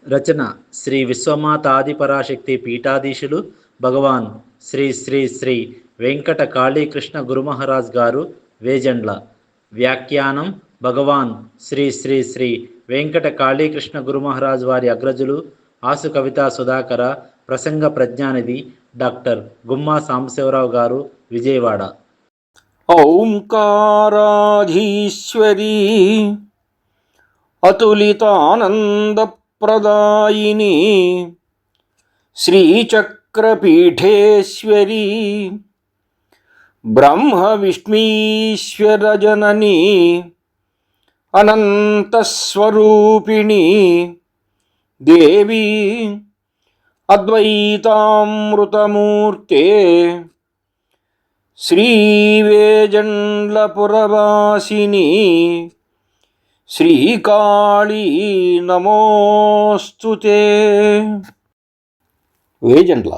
రచన శ్రీ విశ్వమాతాదిపరాశక్తి పీఠాధీశులు భగవాన్ శ్రీ శ్రీ శ్రీ వెంకట కాళీకృష్ణ గురుమహారాజ్ గారు వేజండ్ల. వ్యాఖ్యానం భగవాన్ శ్రీ శ్రీ శ్రీ వెంకట కాళీకృష్ణ గురుమహారాజ్ వారి అగ్రజులు ఆసు కవితా సుధాకర. ప్రసంగ ప్రజ్ఞానిధి డాక్టర్ గుమ్మా సాంబశివరావు గారు, విజయవాడ. ఓంకారాధీశ్వరీ అతులితానందప్రదాయిని శ్రీచక్రపీఠేశ్వరీ బ్రహ్మ విష్ణీశ్వరజననీ అనంతస్వరూపిణి దేవీ అద్వైతామృతమూర్తే శ్రీవేజండ్లపురవాసిని శ్రీకాళీ నమోస్తుతే. వేజండ్ల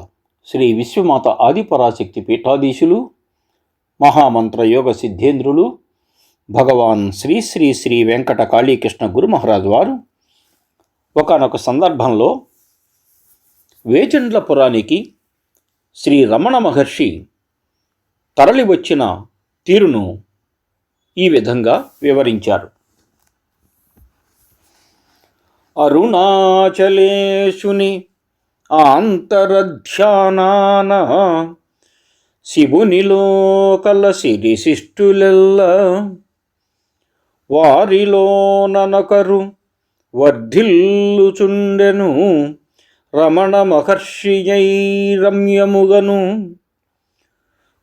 శ్రీ విశ్వమాత ఆదిపరాశక్తి పీఠాధీశులు, మహామంత్ర యోగ సిద్ధేంద్రులు భగవాన్ శ్రీ శ్రీ శ్రీ వెంకట కాళీకృష్ణ గురుమహారాజు వారు ఒకానొక సందర్భంలో వేజండ్లపురానికి శ్రీ రమణ మహర్షి తరలివచ్చిన తీరును ఈ విధంగా వివరించారు. అరుణాచలేశుని ఆంతరధ్యానాన శివునిలో కలసిరిశిష్టులెల్ల వారిలోననొకరు వర్ధిల్లుచుండెను రమణ మహర్షియై రమ్యముగను.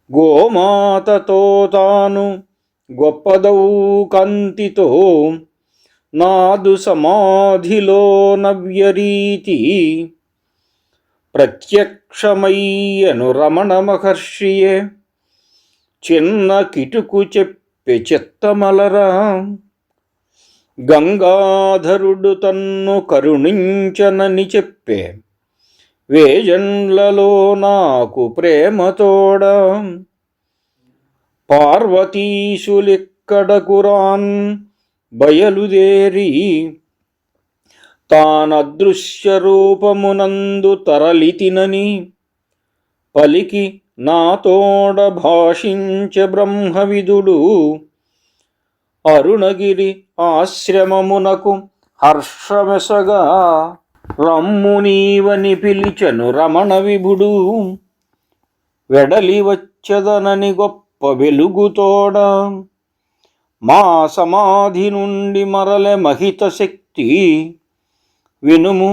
గోమాతతో తాను గొప్పదౌ కంతితో నాదు సమాధిలో నవ్యరీతి ప్రత్యక్షమయ్యను రమణ మహర్షియే చిన్న కిటుకు చెప్పె చిత్తమలరా. గంగాధరుడు తన్ను కరుణించనని చెప్పే వేజండ్లలో నాకు ప్రేమతోడ పార్వతీశులిక్కడకురాన్ బయలుదేరి తానదృశ్య రూపమునందు తరలితినని పలికి నాతోడ భాషించ బ్రహ్మవిదుడు అరుణగిరి ఆశ్రమమునకు హర్షమెసగా రమ్మునీవని పిలిచెను రమణ విభుడు. వెడలి వచ్చదనని గొప్ప వెలుగుతోడ మా సమాధి నుండి మరలె మహిత శక్తి వినుము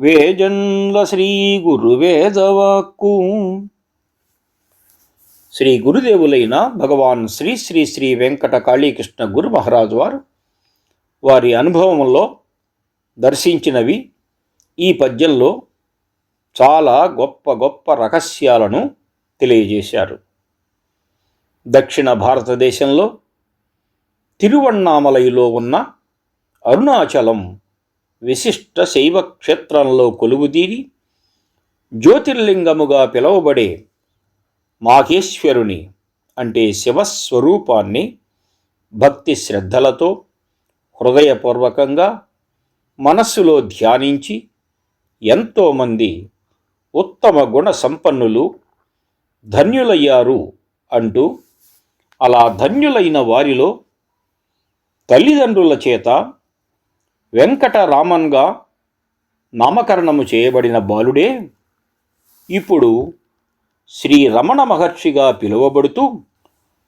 వేజండ్ల శ్రీ గురువేదవాక్కు. శ్రీ గురుదేవులైన భగవాన్ శ్రీ శ్రీ శ్రీ వెంకట కాళీకృష్ణ గురు మహారాజు వారు వారి అనుభవంలో దర్శించినవి ఈ పద్యంలో చాలా గొప్ప గొప్ప రహస్యాలను తెలియజేశారు. దక్షిణ భారతదేశంలో తిరువణ్ణామలైలో ఉన్న అరుణాచలం విశిష్ట శైవ క్షేత్రంలో కొలువుదీరి జ్యోతిర్లింగముగా పిలువబడే మాహేశ్వరుని అంటే శివస్వరూపాన్ని భక్తి శ్రద్ధలతో హృదయపూర్వకంగా మనస్సులో ధ్యానించి ఎంతోమంది ఉత్తమ గుణ సంపన్నులు ధన్యులయ్యారు అంటూ, అలా ధన్యులైన వారిలో తల్లిదండ్రుల చేత వెంకటరామన్గా నామకరణము చేయబడిన బాలుడే ఇప్పుడు శ్రీ రమణ మహర్షిగా పిలువబడుతూ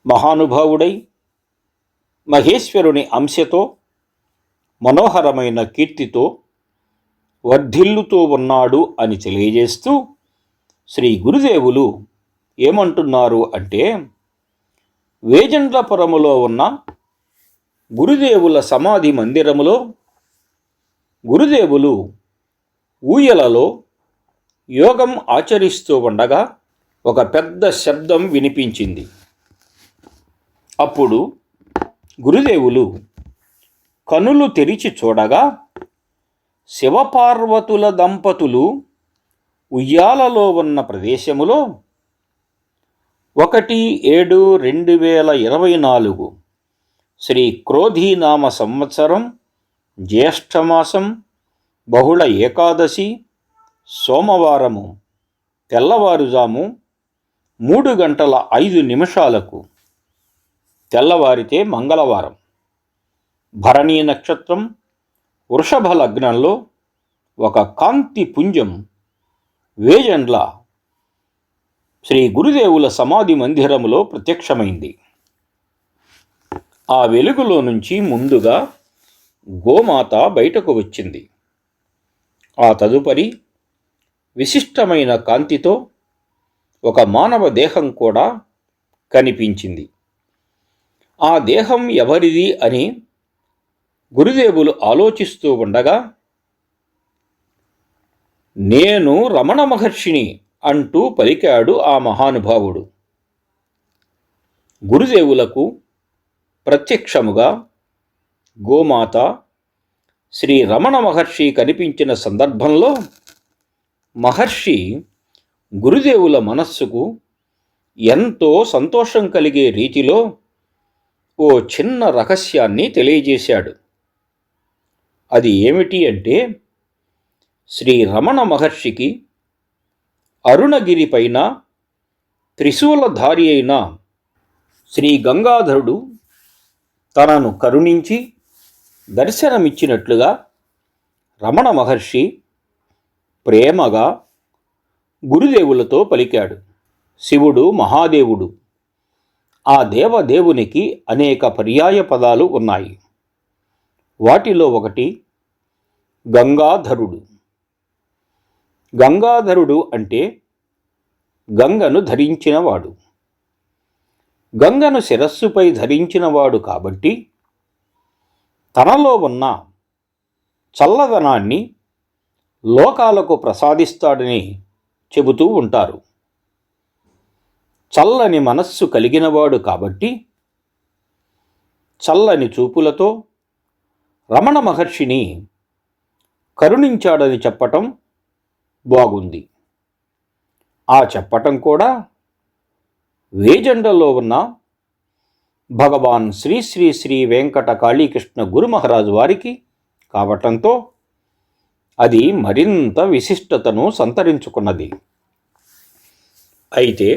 మహానుభావుడై మహేశ్వరుని అంశతో మనోహరమైన కీర్తితో వర్ధిల్లుతూ ఉన్నాడు అని తెలియజేస్తూ శ్రీ గురుదేవులు ఏమంటున్నారు అంటే, వేజండ్లపురములో ఉన్న గురుదేవుల సమాధి మందిరములో గురుదేవులు ఊయలలో యోగం ఆచరిస్తూ ఉండగా ఒక పెద్ద శబ్దం వినిపించింది. అప్పుడు గురుదేవులు కనులు తెరిచి చూడగా శివపార్వతుల దంపతులు ఉయ్యాలలో ఉన్న ప్రదేశములో 1/7/2024 శ్రీ క్రోధీనామ సంవత్సరం జ్యేష్ఠమాసం బహుళ ఏకాదశి సోమవారము తెల్లవారుజాము 3:05 తెల్లవారితే మంగళవారం. భరణీ నక్షత్రం వృషభ లగ్నంలో ఒక కాంతి పుంజం వేజండ్ల శ్రీ గురుదేవుల సమాధి మందిరములో ప్రత్యక్షమైంది. ఆ వెలుగులో నుంచి ముందుగా గోమాత బయటకు వచ్చింది. ఆ తదుపరి విశిష్టమైన కాంతితో ఒక మానవ దేహం కూడా కనిపించింది. ఆ దేహం ఎవరిది అని గురుదేవులు ఆలోచిస్తూ ఉండగా, నేను రమణ మహర్షిని అంటూ పలికాడు ఆ మహానుభావుడు. గురుదేవులకు ప్రత్యక్షముగా గోమాత శ్రీ రమణ మహర్షి కనిపించిన సందర్భంలో మహర్షి గురుదేవుల మనస్సుకు ఎంతో సంతోషం కలిగే రీతిలో ఓ చిన్న రహస్యాన్ని తెలియజేశాడు. అది ఏమిటి అంటే, శ్రీ రమణ మహర్షికి అరుణగిరి పైన త్రిశూలధారి అయిన శ్రీ గంగాధరుడు తనను కరుణించి దర్శనమిచ్చినట్లుగా రమణ మహర్షి ప్రేమగా గురుదేవులతో పలికాడు. శివుడు మహాదేవుడు. ఆ దేవదేవునికి అనేక పర్యాయ పదాలు ఉన్నాయి. వాటిలో ఒకటి గంగాధరుడు. గంగాధరుడు అంటే గంగను ధరించినవాడు. గంగను శిరస్సుపై ధరించినవాడు కాబట్టి తనలో ఉన్న చల్లదనాన్ని లోకాలకు ప్రసాదిస్తాడని చెబుతూ ఉంటారు. చల్లని మనస్సు కలిగినవాడు కాబట్టి చల్లని చూపులతో రమణ మహర్షిని కరుణించాడని చెప్పటం బాగుంది. ఆ చెప్పటం కూడా వేజండలో ఉన్న భగవాన్ శ్రీ శ్రీ శ్రీ వెంకట కాళీకృష్ణ గురుమహారాజు వారికి కావటంతో అది మరింత విశిష్టతను సంతరించుకున్నది. అయితే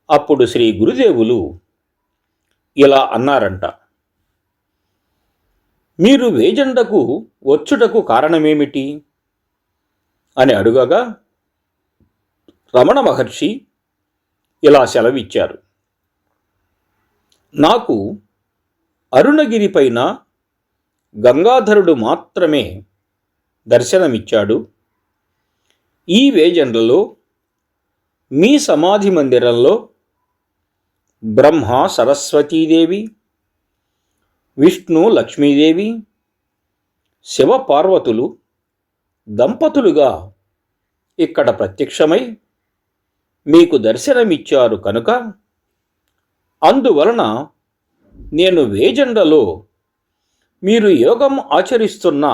అప్పుడు శ్రీ గురుదేవులు ఇలా అన్నారంట, మీరు వేజండకు వచ్చుటకు కారణమేమిటి అని అడుగగా రమణ మహర్షి ఇలా సెలవిచ్చారు. నాకు అరుణగిరి పైన గంగాధరుడు మాత్రమే దర్శనమిచ్చాడు. ఈ వేజండ్లలో మీ సమాధి మందిరంలో బ్రహ్మ సరస్వతీదేవి, విష్ణు లక్ష్మీదేవి, శివ పార్వతులు దంపతులుగా ఇక్కడ ప్రత్యక్షమై మీకు దర్శనమిచ్చారు కనుక అందువలన నేను వేజండలో మీరు యోగం ఆచరిస్తున్న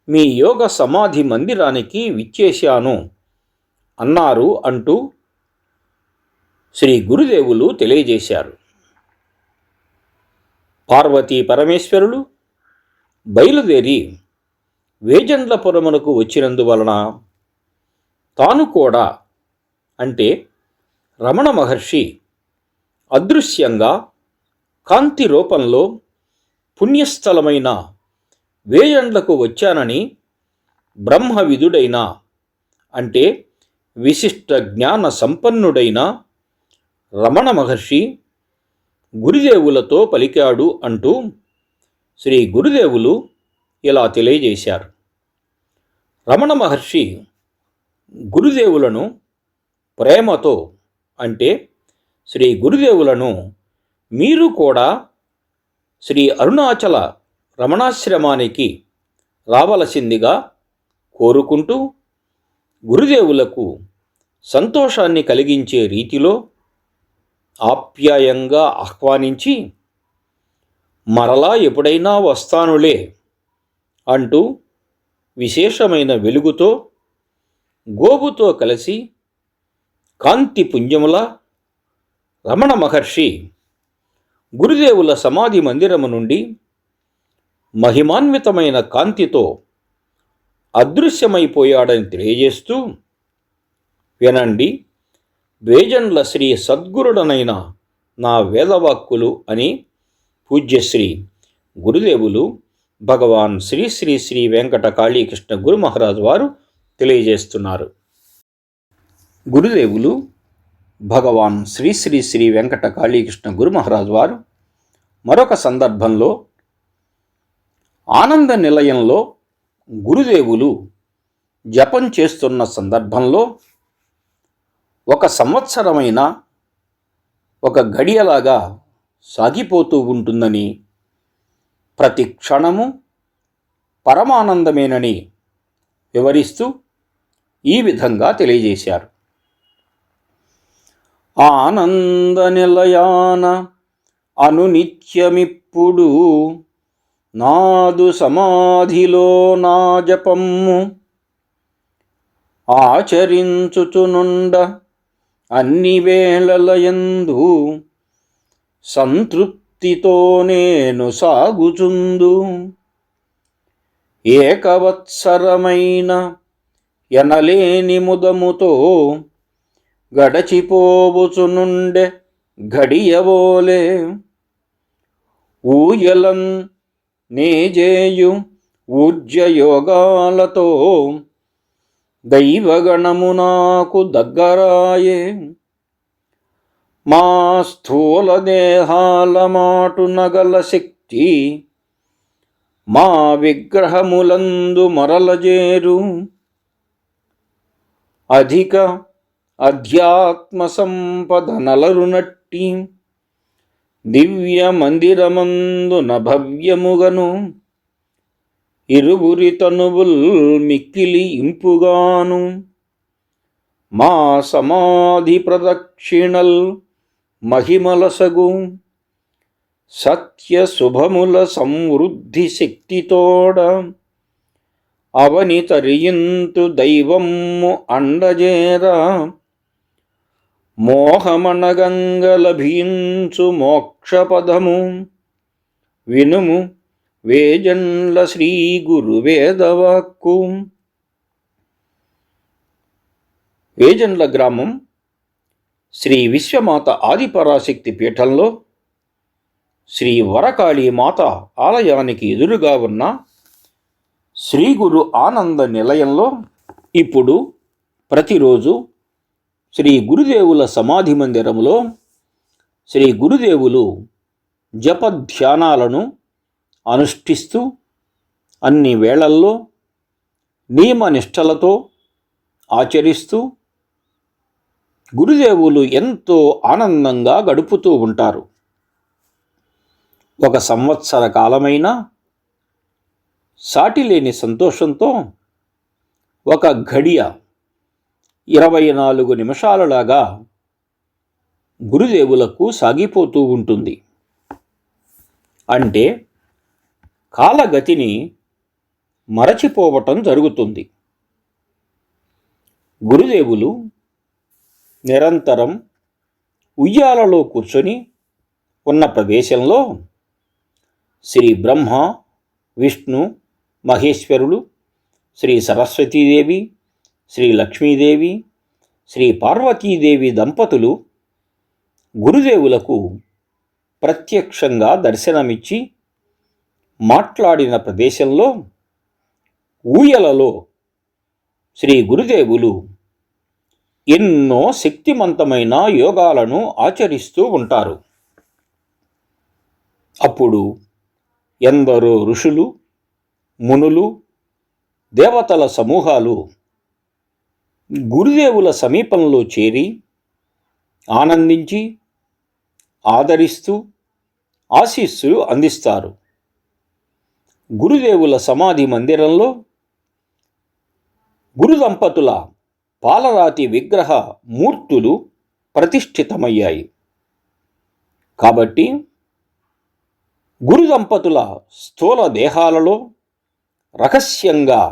మీ యోగ సమాధి మందిరానికి విచ్చేశాను అన్నారు అంటూ శ్రీ గురుదేవులు తెలియజేశారు. పార్వతీ పరమేశ్వరులు బయలుదేరి వేజండ్లపురమునకు వచ్చినందువలన తాను కూడా అంటే రమణ మహర్షి అదృశ్యంగా కాంతి రూపంలో పుణ్యస్థలమైన వేజండ్లకు వచ్చానని బ్రహ్మవిదుడైన అంటే విశిష్ట జ్ఞాన సంపన్నుడైన రమణ మహర్షి గురుదేవులతో పలికాడు అంటూ శ్రీ గురుదేవులు ఇలా తెలియజేశారు. రమణ మహర్షి గురుదేవులను ప్రేమతో అంటే శ్రీ గురుదేవులను మీరు కూడా శ్రీ అరుణాచల రమణాశ్రమానికి రావలసిందిగా కోరుకుంటూ గురుదేవులకు సంతోషాన్ని కలిగించే రీతిలో ఆప్యాయంగా ఆహ్వానించి మరలా ఎప్పుడైనా వస్తానులే అంటూ విశేషమైన వెలుగుతో గోవుతో కలిసి కాంతి పుంజముల రమణ మహర్షి గురుదేవుల సమాధి మందిరము నుండి మహిమాన్వితమైన కాంతితో అదృశ్యమైపోయాడని తెలియజేస్తూ, వినండి, వేజండ్ల శ్రీ సద్గురుడనైన నా వేదవాక్కులు అని పూజ్యశ్రీ గురుదేవులు భగవాన్ శ్రీ శ్రీ శ్రీ వెంకట కాళీకృష్ణ గురు మహారాజ్ వారు తెలియజేస్తున్నారు. గురుదేవులు భగవాన్ శ్రీ శ్రీ శ్రీ వెంకట కాళీకృష్ణ గురు మహారాజ్ వారు మరొక సందర్భంలో ఆనంద నిలయంలో గురుదేవులు జపం చేస్తున్న సందర్భంలో ఒక సంవత్సరమైన ఒక గడియలాగా సాగిపోతూ ఉంటుందని, ప్రతి క్షణము పరమానందమేనని వివరిస్తూ ఈ విధంగా తెలియజేశారు. ఆనంద నిలయాన అనునిత్యమిప్పుడు నాదు సమాధిలో నా జపమ్ము ఆచరించుచునుండ అన్ని వేళలయందు సంతృప్తితో నేను సాగుచుందు. ఏకవత్సరమైన ఎనలేని ముదముతో గడచిపోవుచునుండె ఘడియవోలే ఊయలన్ నేజేయు ఊర్జయోగాలతో దైవగణము నాకు దగ్గరాయే. మా స్థూల దేహాల మాటు నగల శక్తి మా విగ్రహములందు మరలజేరు. అధిక అధ్యాత్మ సంపద నలరునట్టి దివ్య మందిరమందున భవ్యముగను ఇరువురి తనువుల్ మిక్కిలి ఇంపుగాను మా సమాధి ప్రదక్షిణల్ మహిమలసగు సత్య శుభముల సమృద్ధి శక్తితోడ అవని తరియింతు దైవమ్ము అండజేరా. మోహమనగంగ లభించు మోక్షపదము వినుము వేజండ్ల శ్రీ గురు వేదవాక్కు. వేజండ్ల గ్రామం శ్రీ విశ్వమాత ఆదిపరాశక్తి పీఠంలో శ్రీ వరకాళీ మాత ఆలయానికి ఎదురుగా ఉన్న శ్రీ గురు ఆనంద నిలయంలో ఇప్పుడు ప్రతిరోజు శ్రీ గురుదేవుల సమాధి మందిరంలో శ్రీ గురుదేవులు జపధ్యానాలను అనుష్ఠిస్తూ అన్ని వేళల్లో నియమనిష్టలతో ఆచరిస్తూ గురుదేవులు ఎంతో ఆనందంగా గడుపుతూ ఉంటారు. ఒక సంవత్సర కాలమైన సాటిలేని సంతోషంతో ఒక ఘడియ 24 నిమిషాలలాగా గురుదేవులకు సాగిపోతూ ఉంటుంది. అంటే కాలగతిని మరచిపోవటం జరుగుతుంది. గురుదేవులు నిరంతరం ఉయ్యాలలో కూర్చొని ఉన్న ప్రదేశంలో శ్రీ బ్రహ్మ, విష్ణు, మహేశ్వరులు, శ్రీ సరస్వతీదేవి, శ్రీ లక్ష్మీదేవి, శ్రీ పార్వతీదేవి దంపతులు గురుదేవులకు ప్రత్యక్షంగా దర్శనమిచ్చి మాట్లాడిన ప్రదేశంలో ఊయలలో శ్రీ గురుదేవులు ఎన్నో శక్తిమంతమైన యోగాలను ఆచరిస్తూ ఉంటారు. అప్పుడు ఎందరో ఋషులు, మునులు, దేవతల సమూహాలు గురుదేవుల సమీపంలో చేరి ఆనందించి ఆదరిస్తూ ఆశీస్సులు అందిస్తారు. గురుదేవుల సమాధి మందిరంలో గురు దంపతుల పాలరాతి విగ్రహ మూర్తులు ప్రతిష్ఠితమయ్యాయి. కాబట్టి గురు దంపతుల స్థూల దేహాలలో రహస్యంగా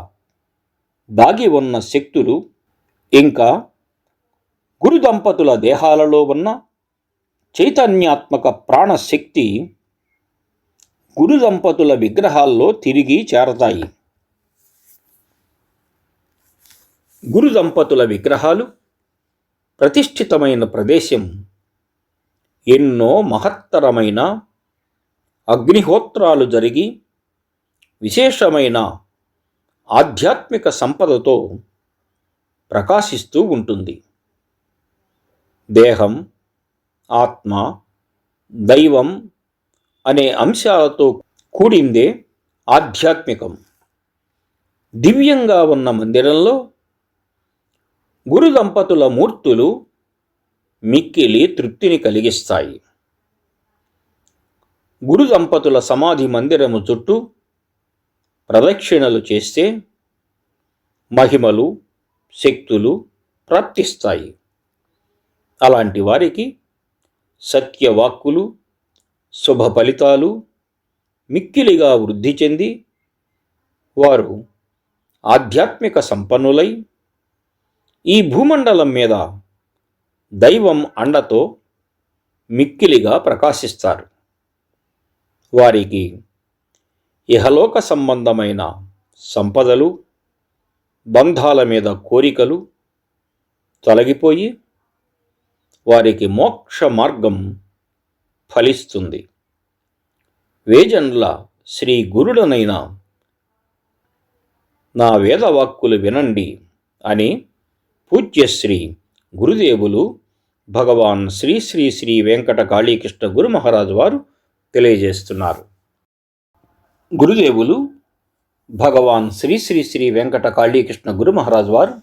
దాగి ఉన్న శక్తులు, ఇంకా గురు దంపతుల దేహాలలో ఉన్న చైతన్యాత్మక ప్రాణశక్తి గురు దంపతుల విగ్రహాల్లో తిరిగి చేరతాయి. గురు దంపతుల విగ్రహాలు ప్రతిష్ఠితమైన ప్రదేశం ఎన్నో మహత్తరమైన అగ్నిహోత్రాలు జరిగి విశేషమైన ఆధ్యాత్మిక సంపదతో ప్రకాశిస్తూ ఉంటుంది. దేహం, ఆత్మ, దైవం అనే అంశాలతో కూడిందే ఆధ్యాత్మికం. దివ్యంగా ఉన్న మందిరంలో గురు దంపతుల మూర్తులు మిక్కిలి తృప్తిని కలిగిస్తాయి. గురు దంపతుల సమాధి మందిరము చుట్టూ ప్రదక్షిణలు చేస్తే మహిమలు, శక్తులు ప్రాప్తిస్తాయి. అలాంటి వారికి సత్యవాక్కులు, శుభ ఫలితాలు మిక్కిలిగా వృద్ధి చెంది వారు ఆధ్యాత్మిక సంపన్నులై ఈ భూమండలం మీద దైవం అండతో మిక్కిలిగా ప్రకాశిస్తారు. వారికి ఇహలోక సంబంధమైన సంపదలు, బంధాల మీద కోరికలు తొలగిపోయి వారికి మోక్ష మార్గం ఫలిస్తుంది. వేజండ్ల శ్రీ గురుడనైన నా వేదవాక్కులు వినండి అని పూజ్యశ్రీ గురుదేవులు భగవాన్ శ్రీ శ్రీ శ్రీ వెంకట కాళీకృష్ణ గురు మహారాజు వారు తెలియజేస్తున్నారు. గురుదేవులు భగవాన్ శ్రీ శ్రీ శ్రీ వెంకట కాళీకృష్ణ గురు మహారాజు వారు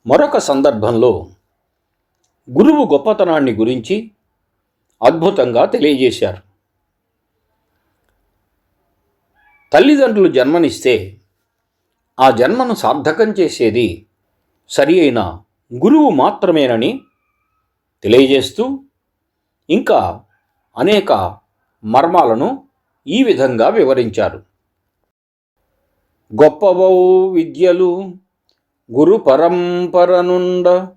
మరొక సందర్భంలో గురువు గొప్పతనాన్ని గురించి అద్భుతంగా తెలియజేశారు. తల్లిదండ్రులు జన్మనిస్తే ఆ జన్మను సార్థకం చేసేది సరి అయిన గురువు మాత్రమేనని తెలియజేస్తూ ఇంకా అనేక మర్మాలను ఈ విధంగా వివరించారు. గొప్పవౌ విద్యలు గురు పరంపర నుండ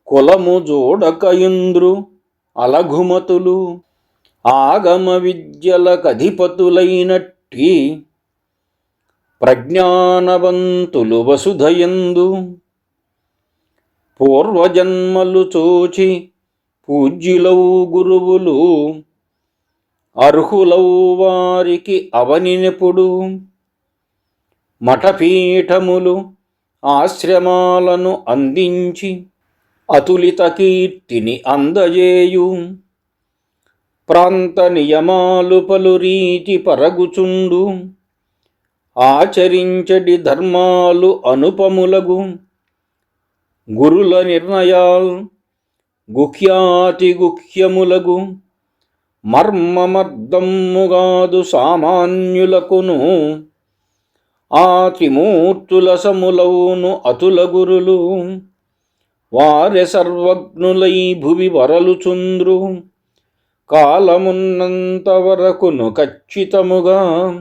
కులము జోడకయుంద్రు అలఘుమతులు ఆగమ విద్యలకధిపతులైనట్టి ప్రజ్ఞానవంతులు వసుధయందు పూర్వజన్మలు చోచి పూజ్యులౌ గురువులు అర్హులౌ వారికి అవనినెప్పుడు మఠపీఠములు ఆశ్రమాలను అందించి అతులిత కీర్తిని అందజేయు ప్రాంత నియమాలు పలు రీతి పరగుచుండు ఆచరించడి ధర్మాలు అనుపములగు గురుల నిర్ణయాల్ గుహ్యాతి గుహ్యములగు మర్మమర్దమ్ముగాదు సామాన్యులకును ఆ త్రిమూర్తుల సములవును అతుల గురులు వారె సర్వజ్ఞులై భువి వరలుచుంద్రు కాలమున్నంత వరకును ఖచ్చితముగా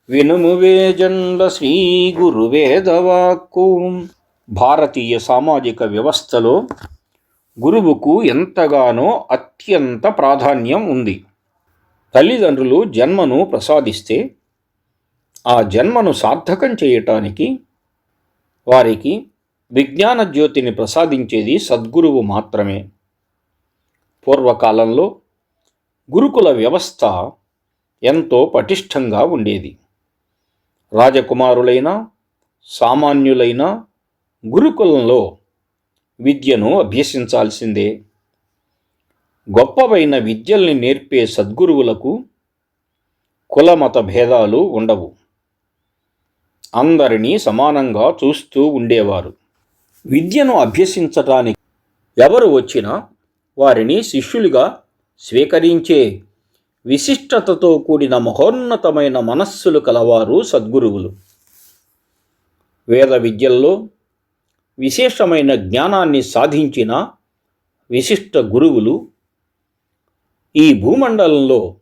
వినుము వేజండ్ల శ్రీ గురు వేదవాక్కు. భారతీయ సామాజిక వ్యవస్థలో గురువుకు ఎంతగానో అత్యంత ప్రాధాన్యం ఉంది. తల్లిదండ్రులు జన్మను ప్రసాదిస్తే ఆ జన్మను సార్థకం చేయటానికి వారికి విజ్ఞాన జ్యోతిని ప్రసాదించేది సద్గురువు మాత్రమే. పూర్వకాలంలో గురుకుల వ్యవస్థ ఎంతో పటిష్టంగా ఉండేది. రాజకుమారులైన సామాన్యులైన గురుకులంలో విద్యను అభ్యసించాల్సిందే. గొప్పవైన విద్యల్ని నేర్పే సద్గురువులకు కులమత భేదాలు ఉండవు. అందరినీ సమానంగా చూస్తూ ఉండేవారు. విద్యను అభ్యసించటానికి ఎవరు వచ్చినా వారిని శిష్యులుగా స్వీకరించే విశిష్టతతో కూడిన మహోన్నతమైన మనస్సులు కలవారు సద్గురువులు. వేద విద్యల్లో విశేషమైన జ్ఞానాన్ని సాధించిన విశిష్ట గురువులు ఈ భూమండలంలో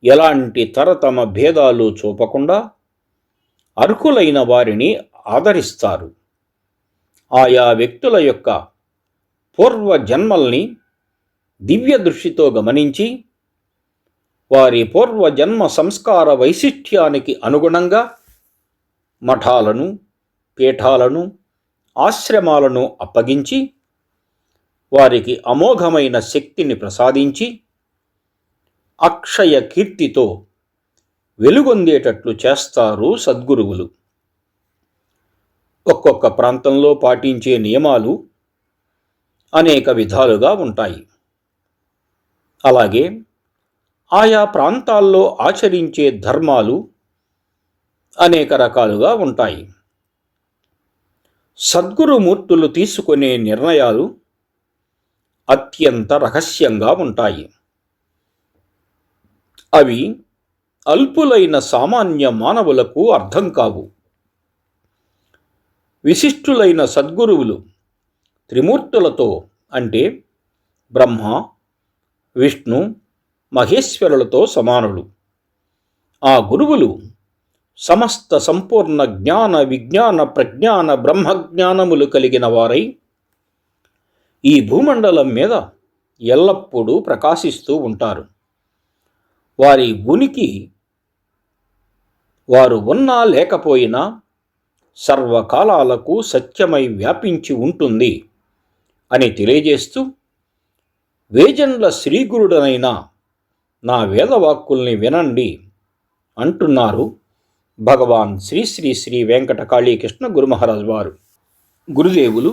ఎలాంటి తరతమ భేదాలు చూపకుండా అర్హులైన వారిని ఆదరిస్తారు. ఆయా వ్యక్తుల యొక్క పూర్వ జన్మల్ని దివ్య దృష్టితో గమనించి వారి పూర్వజన్మ సంస్కార వైశిష్ట్యానికి అనుగుణంగా మఠాలను, పీఠాలను, ఆశ్రమాలను అప్పగించి వారికి అమోఘమైన శక్తిని ప్రసాదించి అక్షయ కీర్తితో వెలుగొందేటట్లు చేస్తారు సద్గురువులు. ఒక్కొక్క ప్రాంతంలో పాటించే నియమాలు అనేక విధాలుగా ఉంటాయి. అలాగే ఆయా ప్రాంతాల్లో ఆచరించే ధర్మాలు అనేక రకాలుగా ఉంటాయి. సద్గురుమూర్తులు తీసుకునే నిర్ణయాలు అత్యంత రహస్యంగా ఉంటాయి. అవి అల్పులైన సామాన్య మానవులకు అర్థం కావు. విశిష్టులైన సద్గురువులు త్రిమూర్తులతో అంటే బ్రహ్మ, విష్ణు, మహేశ్వరులతో సమానులు. ఆ గురువులు సమస్త సంపూర్ణ జ్ఞాన, విజ్ఞాన, ప్రజ్ఞాన, బ్రహ్మజ్ఞానములు కలిగిన వారై ఈ భూమండలం మీద ఎల్లప్పుడూ ప్రకాశిస్తూ ఉంటారు. వారి ఉనికి వారు ఉన్నా లేకపోయినా సర్వకాలాలకు సత్యమై వ్యాపించి ఉంటుంది అని తెలియజేస్తూ, వేజండ్ల శ్రీగురుడనైన నా వేదవాక్కుల్ని వినండి అంటున్నారు భగవాన్ శ్రీ శ్రీ శ్రీ వెంకట కాళీకృష్ణ గురుమహారాజ్ వారు. గురుదేవులు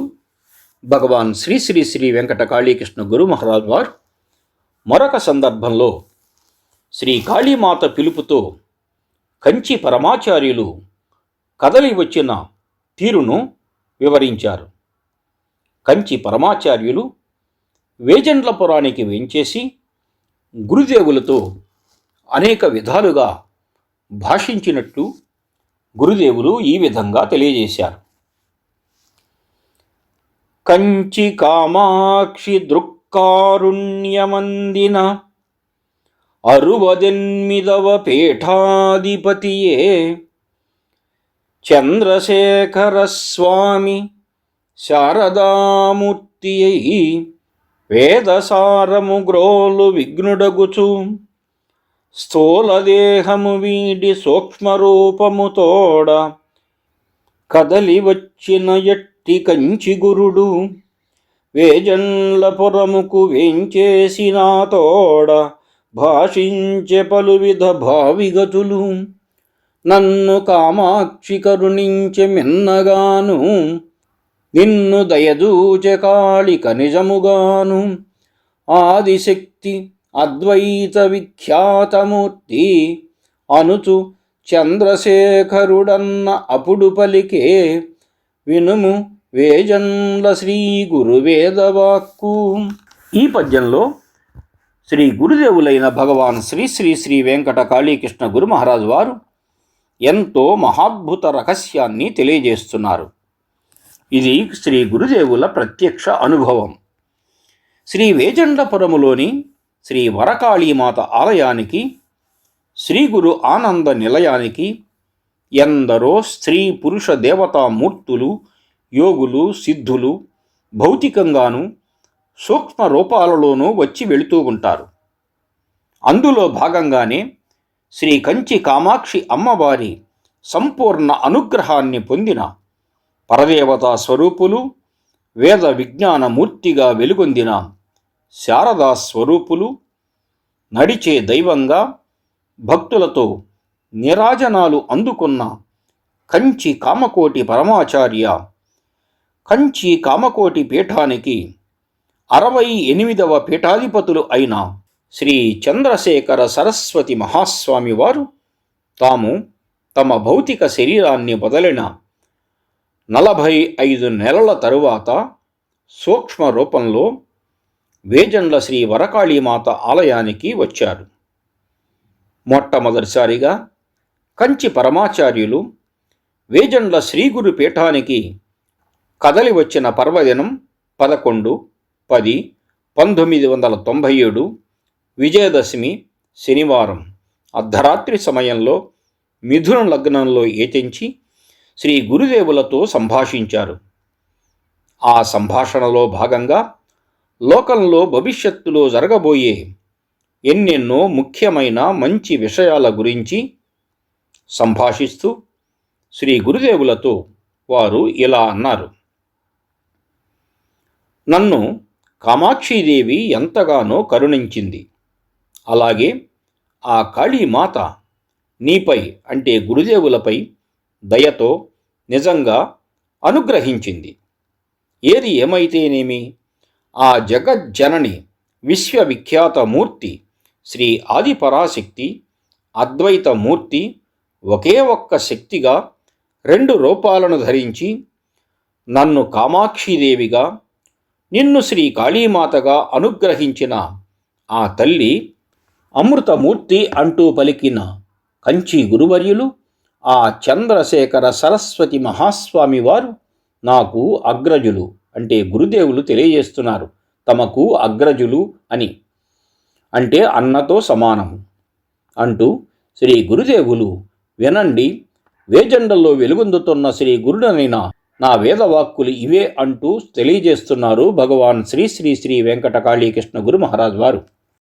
భగవాన్ శ్రీ శ్రీ శ్రీ వెంకట కాళీకృష్ణ గురుమహారాజ్ వారు మరొక సందర్భంలో శ్రీ కాళీమాత పిలుపుతో కంచి పరమాచార్యులు కదలి వచ్చిన తీరును వివరించారు. కంచి పరమాచార్యులు వేజండ్లపురానికి వెంచేసి గురుదేవులతో అనేక విధాలుగా భాషించినట్లు గురుదేవులు ఈ విధంగా తెలియజేశారు. కంచి కామాక్షి దృక్కారుణ్యమందిన 68వ పీఠాధిపతియే చంద్రశేఖర స్వామి శారదామూర్తియై వేదసారము గ్రోలు విఘ్నుడగుచు స్థూలదేహము వీడి సూక్ష్మరూపముతోడ కదలి వచ్చిన ఎట్టి కంచి గురుడు వేజండ్లపురముకు వేంచేసిన తోడ భాషించె పలువిధ భావిగతులు నన్ను కామాక్షి కరుణించె మిన్నగాను నిన్ను దయదూచె కాళిక నిజముగాను ఆదిశక్తి అద్వైత విఖ్యాతమూర్తి అనుచు చంద్రశేఖరుడన్న అప్పుడు పలికే వినుము వేజండ్ల శ్రీ గురువేదవాక్కు. ఈ పద్యంలో శ్రీ గురుదేవులైన భగవాన్ శ్రీ శ్రీ శ్రీ వెంకట కాళీకృష్ణ గురుమహారాజు వారు ఎంతో మహాద్భుత రహస్యాన్ని తెలియజేస్తున్నారు. ఇది శ్రీ గురుదేవుల ప్రత్యక్ష అనుభవం. శ్రీ వేజండ్లపురములోని శ్రీ వరకాళీమాత ఆలయానికి, శ్రీ గురు ఆనంద నిలయానికి ఎందరో స్త్రీ పురుష దేవతామూర్తులు, యోగులు, సిద్ధులు భౌతికంగాను సూక్ష్మ రూపాలలోనూ వచ్చి వెళుతూ ఉంటారు. అందులో భాగంగానే శ్రీ కంచి కామాక్షి అమ్మవారి సంపూర్ణ అనుగ్రహాన్ని పొందిన పరదేవతా స్వరూపులు, వేద విజ్ఞాన మూర్తిగా వెలుగొందిన శారదా స్వరూపులు, నడిచే దైవంగా భక్తులతో నీరాజనాలు అందుకున్న కంచి కామకోటి పరమాచార్య, కంచి కామకోటి పీఠానికి 68వ పీఠాధిపతులు అయిన శ్రీ చంద్రశేఖర సరస్వతి మహాస్వామి వారు తాము తమ భౌతిక శరీరాన్ని వదిలిన 45 నెలల తరువాత సూక్ష్మ రూపంలో వేజండ్ల శ్రీ వరకాళీమాత ఆలయానికి వచ్చారు. మొట్టమొదటిసారిగా కంచి పరమాచార్యులు వేజండ్ల శ్రీగురు పీఠానికి కదలి వచ్చిన పర్వదినం 11-10-1997 విజయదశమి శనివారం అర్ధరాత్రి సమయంలో మిథున లగ్నంలో ఏతించి శ్రీ గురుదేవులతో సంభాషించారు. ఆ సంభాషణలో భాగంగా లోకంలో భవిష్యత్తులో జరగబోయే ఎన్నెన్నో ముఖ్యమైన మంచి విషయాల గురించి సంభాషిస్తూ శ్రీ గురుదేవులతో వారు ఇలా అన్నారు. నన్ను కామాక్షీదేవి ఎంతగానో కరుణించింది. అలాగే ఆ కాళీమాత నీపై అంటే గురుదేవులపై దయతో నిజంగా అనుగ్రహించింది. ఏది ఏమైతేనేమి ఆ జగజ్జనని విశ్వవిఖ్యాత మూర్తి శ్రీ ఆదిపరాశక్తి అద్వైతమూర్తి ఒకే ఒక్క శక్తిగా 2 రూపాలను ధరించి నన్ను కామాక్షీదేవిగా నిన్ను శ్రీ కాళీమాతగా అనుగ్రహించిన ఆ తల్లి అమృతమూర్తి అంటూ పలికిన కంచి గురువర్యులు ఆ చంద్రశేఖర సరస్వతి మహాస్వామి వారు నాకు అగ్రజులు అంటే గురుదేవులు తెలియజేస్తున్నారు తమకు అగ్రజులు అని, అంటే అన్నతో సమానము అంటూ శ్రీ గురుదేవులు వినండి, వేజెండల్లో వెలుగొందుతున్న శ్రీ గురుడనైన నా వేదవాక్కులు ఇవే అంటూ తెలియజేస్తున్నారు భగవాన్ శ్రీ శ్రీ శ్రీ వెంకట కాళీకృష్ణ గురు మహారాజ్ వారు.